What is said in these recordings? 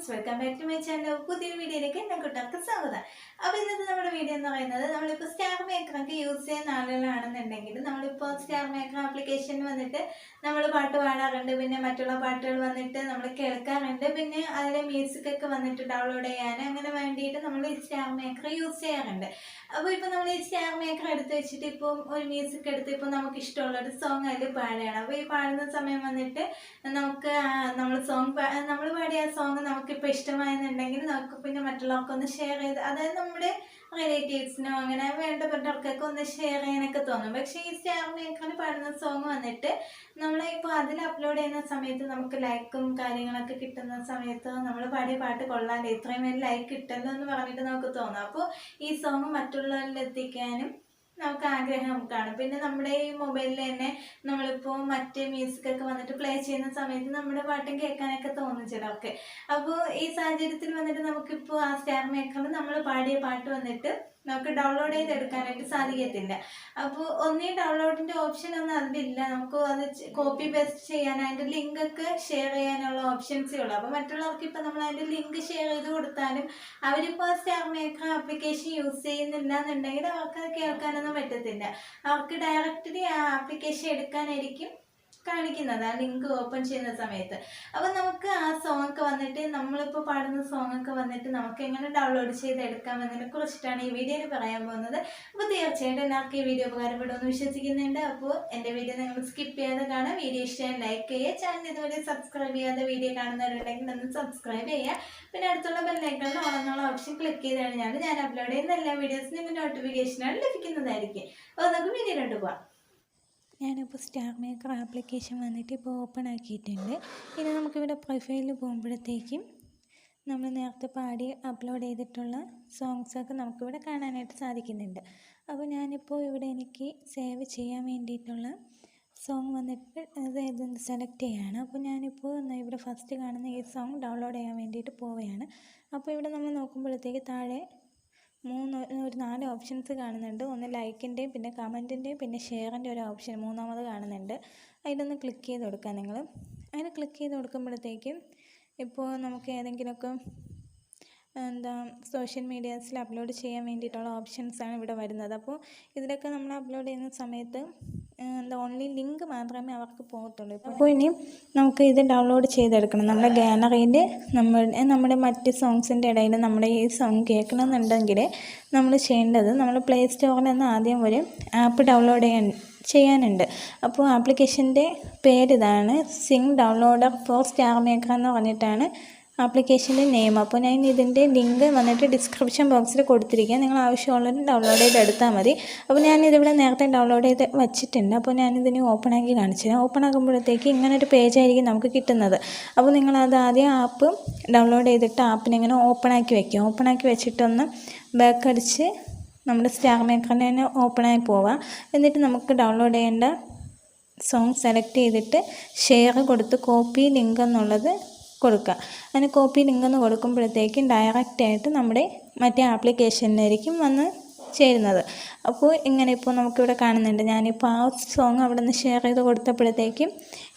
Friends, welcome back to my channel. പുതിയൊരു വീഡിയോയിലേക്ക് എന്നെ കുട്ടികൾക്ക് സ്വാഗതം. അപ്പോൾ ഇന്നത്തെ നമ്മുടെ വീഡിയോ എന്ന് പറയുന്നത്, നമ്മളിപ്പോൾ സ്റ്റാർ മേക്കറൊക്കെ യൂസ് ചെയ്യുന്ന ആളുകളാണെന്നുണ്ടെങ്കിൽ നമ്മളിപ്പോൾ സ്റ്റാർ മേക്കർ ആപ്ലിക്കേഷൻ വന്നിട്ട് നമ്മൾ പാട്ട് പാടാറുണ്ട്, പിന്നെ മറ്റുള്ള പാട്ടുകൾ വന്നിട്ട് നമ്മൾ കേൾക്കാറുണ്ട്, പിന്നെ അതിലെ മ്യൂസിക്കൊക്കെ വന്നിട്ട് ഡൗൺലോഡ് ചെയ്യാൻ അങ്ങനെ വേണ്ടിയിട്ട് നമ്മൾ ഈ സ്റ്റാർ മേക്കർ യൂസ് ചെയ്യാറുണ്ട്. അപ്പോൾ ഇപ്പോൾ നമ്മൾ ഈ സ്റ്റാർ മേക്കർ എടുത്ത് വെച്ചിട്ട് ഇപ്പോൾ ഒരു മ്യൂസിക് എടുത്ത് ഇപ്പോൾ നമുക്ക് ഇഷ്ടമുള്ളൊരു സോങ് അതിൽ പാടുകയാണ്. അപ്പോൾ ഈ പാടുന്ന സമയം വന്നിട്ട് നമുക്ക് നമ്മൾ പാടിയ ആ സോങ് നമുക്കിപ്പോൾ ഇഷ്ടമായെന്നുണ്ടെങ്കിൽ നമുക്ക് പിന്നെ മറ്റുള്ളവർക്കൊന്ന് ഷെയർ ചെയ്ത്, അതായത് നമ്മുടെ റിലേറ്റീവ്സിനോ അങ്ങനെ വേണ്ടപ്പെട്ടവർക്കൊക്കെ ഒന്ന് ഷെയർ ചെയ്യാനൊക്കെ തോന്നും. പക്ഷേ ഈ സ്റ്റാർ മേക്കറിൽ പാടുന്ന സോങ് വന്നിട്ട് നമ്മളിപ്പോൾ അതിൽ അപ്ലോഡ് ചെയ്യുന്ന സമയത്ത് നമുക്ക് ലൈക്കും കാര്യങ്ങളൊക്കെ കിട്ടുന്ന സമയത്ത് നമ്മൾ പാടിയ പാട്ട് കൊള്ളാതെ ഇത്രയും വലിയ ലൈക്ക് കിട്ടുമല്ലോ എന്ന് പറഞ്ഞിട്ട് നമുക്ക് തോന്നും. അപ്പോൾ ഈ സോങ് മറ്റുള്ളവരിൽ എത്തിക്കാനും നമുക്ക് ആഗ്രഹം കാണും. പിന്നെ നമ്മുടെ ഈ മൊബൈലിൽ തന്നെ നമ്മളിപ്പോൾ മറ്റേ മ്യൂസിക്കൊക്കെ വന്നിട്ട് പ്ലേ ചെയ്യുന്ന സമയത്ത് നമ്മുടെ പാട്ടും കേൾക്കാനൊക്കെ തോന്നും ചിലർക്ക്. അപ്പോൾ ഈ സാഹചര്യത്തിൽ വന്നിട്ട് നമുക്കിപ്പോൾ ആ സ്റ്റാർ മേക്കറിൽ നമ്മൾ പാടിയ പാട്ട് വന്നിട്ട് നമുക്ക് ഡൗൺലോഡ് ചെയ്തെടുക്കാനായിട്ട് സാധിക്കത്തില്ല. അപ്പോൾ ഒന്നീ ഡൗൺലോഡിൻ്റെ ഓപ്ഷൻ ഒന്നും അതിലില്ല. നമുക്ക് അത് കോപ്പി പേസ്റ്റ് ചെയ്യാൻ അതിൻ്റെ ലിങ്കൊക്കെ ഷെയർ ചെയ്യാനുള്ള ഓപ്ഷൻസേ ഉള്ളൂ. അപ്പോൾ മറ്റുള്ളവർക്ക് ഇപ്പോൾ നമ്മൾ അതിൻ്റെ ലിങ്ക് ഷെയർ ചെയ്ത് കൊടുത്താലും അവരിപ്പോൾ ആ സ്റ്റാർ മേക്കർ ആപ്ലിക്കേഷൻ യൂസ് ചെയ്യുന്നില്ല എന്നുണ്ടെങ്കിൽ അവർക്ക് അത് കേൾക്കാനൊന്നും പറ്റത്തില്ല. അവർക്ക് ഡയറക്റ്റ്ലി ആ ആപ്ലിക്കേഷൻ എടുക്കാനായിരിക്കും കാണിക്കുന്നത്, ആ ലിങ്ക് ഓപ്പൺ ചെയ്യുന്ന സമയത്ത്. അപ്പോൾ നമുക്ക് ആ സോങ്ങൊക്കെ വന്നിട്ട് നമ്മളിപ്പോൾ പാടുന്ന സോങ്ങൊക്കെ വന്നിട്ട് നമുക്ക് എങ്ങനെ ഡൗൺലോഡ് ചെയ്തെടുക്കാമെന്നതിനെ കുറിച്ചിട്ടാണ് ഈ വീഡിയോയിൽ പറയാൻ പോകുന്നത്. അപ്പോൾ തീർച്ചയായിട്ടും എല്ലാവർക്കും ഈ വീഡിയോ ഉപകാരപ്പെടുമെന്ന് വിശ്വസിക്കുന്നുണ്ട്. അപ്പോൾ എൻ്റെ വീഡിയോ നിങ്ങൾ സ്കിപ്പ് ചെയ്യാതെ കാണാം. വീഡിയോ ഇഷ്ടമായി ലൈക്ക് ചെയ്യുക, ചാനൽ ഇതുവരെ സബ്സ്ക്രൈബ് ചെയ്യാതെ വീഡിയോ കാണുന്നവരുണ്ടെങ്കിൽ ഒന്ന് സബ്സ്ക്രൈബ് ചെയ്യുക. പിന്നെ അടുത്തുള്ള ബെല്ലൈക്കണിൽ ഓണെന്നുള്ള ഓപ്ഷൻ ക്ലിക്ക് ചെയ്ത് കഴിഞ്ഞാൽ ഞാൻ അപ്ലോഡ് ചെയ്യുന്ന എല്ലാ വീഡിയോസിനും നിങ്ങൾക്ക് നോട്ടിഫിക്കേഷനാണ് ലഭിക്കുന്നതായിരിക്കും. അപ്പോൾ നമുക്ക് വീഡിയോയിലോട്ട് പോകാം. ഞാനിപ്പോൾ സ്റ്റാർ മേക്കർ ആപ്ലിക്കേഷൻ വന്നിട്ട് ഇപ്പോൾ ഓപ്പൺ ആക്കിയിട്ടുണ്ട്. ഇനി നമുക്കിവിടെ പ്രൊഫൈലിൽ പോകുമ്പോഴത്തേക്കും നമ്മൾ നേരത്തെ പാടി അപ്ലോഡ് ചെയ്തിട്ടുള്ള സോങ്സൊക്കെ നമുക്കിവിടെ കാണാനായിട്ട് സാധിക്കുന്നുണ്ട്. അപ്പോൾ ഞാനിപ്പോൾ ഇവിടെ എനിക്ക് സേവ് ചെയ്യാൻ വേണ്ടിയിട്ടുള്ള സോങ് വന്നിട്ട് അതായത് സെലക്ട് ചെയ്യുകയാണ്. അപ്പോൾ ഞാനിപ്പോൾ ഇവിടെ ഫസ്റ്റ് കാണുന്ന ഈ സോങ് ഡൗൺലോഡ് ചെയ്യാൻ വേണ്ടിയിട്ട് പോവുകയാണ്. അപ്പോൾ ഇവിടെ നമ്മൾ നോക്കുമ്പോഴത്തേക്ക് താഴെ ഒരു 4 ഓപ്ഷൻസ് കാണുന്നുണ്ട്. ഒന്ന് ലൈക്കിൻ്റെയും പിന്നെ കമൻറ്റിൻ്റെയും പിന്നെ ഷെയറിൻ്റെ ഒരു ഓപ്ഷൻ മൂന്നാമത് കാണുന്നുണ്ട്. അതിലൊന്ന് ക്ലിക്ക് ചെയ്ത് കൊടുക്കുക നിങ്ങൾ. അതിൽ ക്ലിക്ക് ചെയ്ത് കൊടുക്കുമ്പോഴത്തേക്കും ഇപ്പോൾ നമുക്ക് ഏതെങ്കിലുമൊക്കെ സോഷ്യൽ മീഡിയാസിൽ അപ്ലോഡ് ചെയ്യാൻ വേണ്ടിയിട്ടുള്ള ഓപ്ഷൻസാണ് ഇവിടെ വരുന്നത്. അപ്പോൾ ഇതിലൊക്കെ നമ്മൾ അപ്ലോഡ് ചെയ്യുന്ന സമയത്ത് ഓൺലി ലിങ്ക് മാത്രമേ അവർക്ക് പോകത്തുള്ളൂ. അപ്പോൾ ഇനി നമുക്ക് ഇത് ഡൗൺലോഡ് ചെയ്തെടുക്കണം. നമ്മുടെ ഗാലറിയിൽ നമ്മുടെ മറ്റ് സോങ്സിൻ്റെ ഇടയിൽ നമ്മുടെ ഈ സോങ് കേൾക്കണമെന്നുണ്ടെങ്കിൽ നമ്മൾ ചെയ്യേണ്ടത്, നമ്മൾ പ്ലേ സ്റ്റോറിൽ നിന്ന് ആദ്യം ഒരു ആപ്പ് ഡൗൺലോഡ് ചെയ്യാനുണ്ട്. അപ്പോൾ ആപ്ലിക്കേഷൻ്റെ പേരിതാണ് sing downloader for StarMaker എന്ന് പറഞ്ഞിട്ടാണ് ആപ്ലിക്കേഷൻ്റെ നെയിം. അപ്പോൾ ഞാൻ ഇതിൻ്റെ ലിങ്ക് വന്നിട്ട് ഡിസ്ക്രിപ്ഷൻ ബോക്സിൽ കൊടുത്തിരിക്കുക. നിങ്ങൾ ആവശ്യമുള്ളത് ഡൗൺലോഡ് ചെയ്തെടുത്താൽ മതി. അപ്പോൾ ഞാനിതിവിടെ നേരത്തെ ഡൗൺലോഡ് ചെയ്ത് വച്ചിട്ടുണ്ട്. അപ്പോൾ ഞാനിതിനെ ഓപ്പൺ ആക്കി കാണിച്ചു. ഓപ്പൺ ആക്കുമ്പോഴത്തേക്ക് ഇങ്ങനൊരു പേജായിരിക്കും നമുക്ക് കിട്ടുന്നത്. അപ്പോൾ നിങ്ങളത് ആദ്യം ആപ്പ് ഡൗൺലോഡ് ചെയ്തിട്ട് ആപ്പിനെ ഇങ്ങനെ ഓപ്പൺ ആക്കി വയ്ക്കുക. ഓപ്പൺ ആക്കി വെച്ചിട്ടൊന്ന് ബാക്ക് അടിച്ച് നമ്മുടെ സ്റ്റാർ മേക്കറിനെ തന്നെ ഓപ്പണായി പോവാം. എന്നിട്ട് നമുക്ക് ഡൗൺലോഡ് ചെയ്യേണ്ട സോങ് സെലക്ട് ചെയ്തിട്ട് ഷെയർ കൊടുത്ത് കോപ്പി ലിങ്ക് എന്നുള്ളത് കൊടുക്കുക. അതിന് കോപ്പി ലിങ്ക് എന്ന് കൊടുക്കുമ്പോഴത്തേക്കും ഡയറക്റ്റായിട്ട് നമ്മുടെ മറ്റേ ആപ്ലിക്കേഷനിലായിരിക്കും വന്ന് ചേരുന്നത്. അപ്പോൾ ഇങ്ങനെ ഇപ്പോൾ നമുക്കിവിടെ കാണുന്നുണ്ട്. ഞാനിപ്പോൾ ആ സോങ് അവിടെ നിന്ന് ഷെയർ ചെയ്ത് കൊടുത്തപ്പോഴത്തേക്കും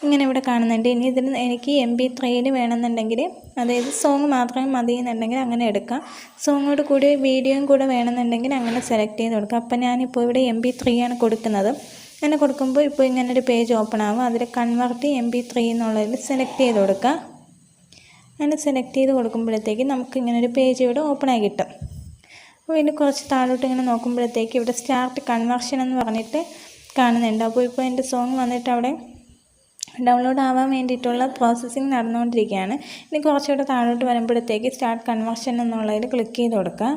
ഇങ്ങനെ ഇവിടെ കാണുന്നുണ്ട്. ഇനി ഇതിന് എനിക്ക് MP3 വേണമെന്നുണ്ടെങ്കിൽ, അതായത് സോങ് മാത്രമേ മതി എന്നുണ്ടെങ്കിൽ അങ്ങനെ എടുക്കാം. സോങ്ങോട് കൂടി വീഡിയോയും കൂടെ വേണമെന്നുണ്ടെങ്കിൽ അങ്ങനെ സെലക്ട് ചെയ്ത് കൊടുക്കാം. അപ്പോൾ ഞാനിപ്പോൾ ഇവിടെ MP3 ആണ് കൊടുക്കുന്നത്. അങ്ങനെ കൊടുക്കുമ്പോൾ ഇപ്പോൾ ഇങ്ങനൊരു പേജ് ഓപ്പൺ ആകും. അതിൽ കൺവേർട്ട് MP3 എന്നുള്ളതിൽ സെലക്ട് ചെയ്ത് കൊടുക്കുക. അങ്ങനെ സെലക്ട് ചെയ്ത് കൊടുക്കുമ്പോഴത്തേക്ക് നമുക്ക് ഇങ്ങനൊരു പേജ് ഇവിടെ ഓപ്പണായി കിട്ടും. അപ്പോൾ ഇതിന് കുറച്ച് താഴോട്ട് ഇങ്ങനെ നോക്കുമ്പോഴത്തേക്ക് ഇവിടെ സ്റ്റാർട്ട് കൺവേർഷൻ എന്ന് പറഞ്ഞിട്ട് കാണുന്നുണ്ട്. അപ്പോൾ ഇപ്പോൾ എൻ്റെ സോങ് വന്നിട്ട് അവിടെ ഡൗൺലോഡ് ആവാൻ വേണ്ടിയിട്ടുള്ള പ്രോസസ്സിങ് നടന്നുകൊണ്ടിരിക്കുകയാണ്. ഇനി കുറച്ചുകൂടെ താഴോട്ട് വരുമ്പോഴത്തേക്ക് സ്റ്റാർട്ട് കൺവേർഷൻ എന്നുള്ളതിൽ ക്ലിക്ക് ചെയ്ത് കൊടുക്കുക.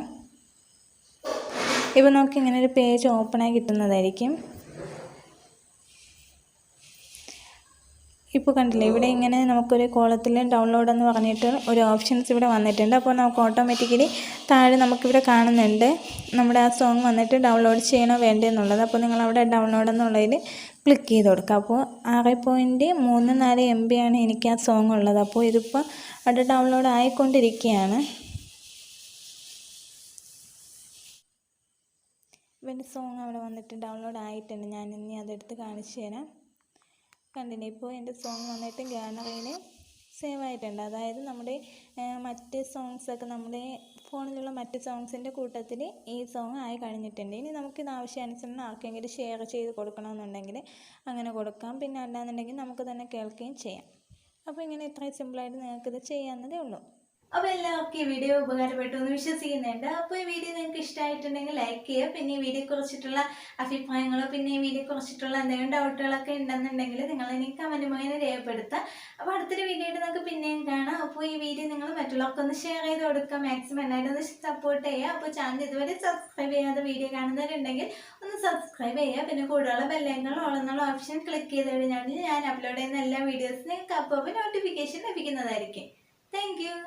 ഇപ്പോൾ നമുക്ക് ഇങ്ങനൊരു പേജ് ഓപ്പണായി കിട്ടുന്നതായിരിക്കും. ഇപ്പോൾ കണ്ടില്ലേ, ഇവിടെ ഇങ്ങനെ നമുക്കൊരു കോളത്തിൽ ഡൗൺലോഡ് എന്ന് പറഞ്ഞിട്ട് ഒരു ഓപ്ഷൻസ് ഇവിടെ വന്നിട്ടുണ്ട്. അപ്പോൾ നമുക്ക് ഓട്ടോമാറ്റിക്കലി താഴെ നമുക്കിവിടെ കാണുന്നുണ്ട് നമ്മുടെ ആ സോങ് വന്നിട്ട് ഡൗൺലോഡ് ചെയ്യണോ വേണ്ടതെന്നുള്ളത്. അപ്പോൾ നിങ്ങളവിടെ ഡൗൺലോഡ് എന്നുള്ളതിൽ ക്ലിക്ക് ചെയ്ത് കൊടുക്കുക. അപ്പോൾ 6.34 MB ആണ് എനിക്ക് ആ സോങ് ഉള്ളത്. അപ്പോൾ ഇതിപ്പോൾ അവിടെ ഡൗൺലോഡ് ആയിക്കൊണ്ടിരിക്കുകയാണ്. ഇവൻ്റെ സോങ് അവിടെ വന്നിട്ട് ഡൗൺലോഡ് ആയിട്ടുണ്ട്. ഞാൻ ഇനി അതെടുത്ത് കാണിച്ചു തരാം. കണ്ടില്ലേ, ഇപ്പോൾ എൻ്റെ സോങ് വന്നിട്ട് ഗാലറിയിൽ സേവ് ആയിട്ടുണ്ട്. അതായത് നമ്മുടെ മറ്റ് സോങ്സൊക്കെ നമ്മുടെ ഫോണിലുള്ള മറ്റ് സോങ്സിൻ്റെ കൂട്ടത്തിൽ ഈ സോങ് ആയി കഴിഞ്ഞിട്ടുണ്ട്. ഇനി നമുക്കിത് ആവശ്യാനുസരണം ആർക്കെങ്കിലും ഷെയർ ചെയ്ത് കൊടുക്കണമെന്നുണ്ടെങ്കിൽ അങ്ങനെ കൊടുക്കാം. പിന്നെ അല്ലാന്നുണ്ടെങ്കിൽ നമുക്ക് തന്നെ കേൾക്കുകയും ചെയ്യാം. അപ്പോൾ ഇങ്ങനെ ഇത്രയും സിമ്പിളായിട്ട് നിങ്ങൾക്കിത് ചെയ്യാവുന്നതേ ഉള്ളൂ. അപ്പോൾ എല്ലാവർക്കും ഈ വീഡിയോ ഉപകാരപ്പെട്ടു എന്ന് വിശ്വസിക്കുന്നുണ്ട്. അപ്പോൾ ഈ വീഡിയോ നിങ്ങൾക്ക് ഇഷ്ടമായിട്ടുണ്ടെങ്കിൽ ലൈക്ക് ചെയ്യുക. പിന്നെ ഈ വീഡിയോ കുറിച്ചിട്ടുള്ള അഭിപ്രായങ്ങളോ പിന്നെ ഈ വീഡിയോ കുറിച്ചിട്ടുള്ള എന്തെങ്കിലും ഡൗട്ടുകളൊക്കെ ഉണ്ടെന്നുണ്ടെങ്കിൽ നിങ്ങൾ എനിക്ക് കമൻറ്റ് മുഖേന രേഖപ്പെടുത്താം. അപ്പോൾ അടുത്തൊരു വീഡിയോ ആയിട്ട് നമുക്ക് പിന്നെയും കാണാം. അപ്പോൾ ഈ വീഡിയോ നിങ്ങൾ മറ്റുള്ളവർക്കൊന്ന് ഷെയർ ചെയ്ത് കൊടുക്കുക. മാക്സിമം എല്ലാവരും ഒന്ന് സപ്പോർട്ട് ചെയ്യുക. അപ്പോൾ ചാനൽ ഇതുവരെ സബ്സ്ക്രൈബ് ചെയ്യാതെ വീഡിയോ കാണുന്നവരുണ്ടെങ്കിൽ ഒന്ന് സബ്സ്ക്രൈബ് ചെയ്യുക. പിന്നെ കൂടുതലുള്ള ബെല്ലൈക്കൺ ഓളെന്നുള്ള ഓപ്ഷൻ ക്ലിക്ക് ചെയ്ത് കഴിഞ്ഞാൽ ഞാൻ അപ്ലോഡ് ചെയ്യുന്ന എല്ലാ വീഡിയോസിനും നിങ്ങൾക്ക് അപ്പോൾ നോട്ടിഫിക്കേഷൻ ലഭിക്കുന്നതായിരിക്കും. Thank you.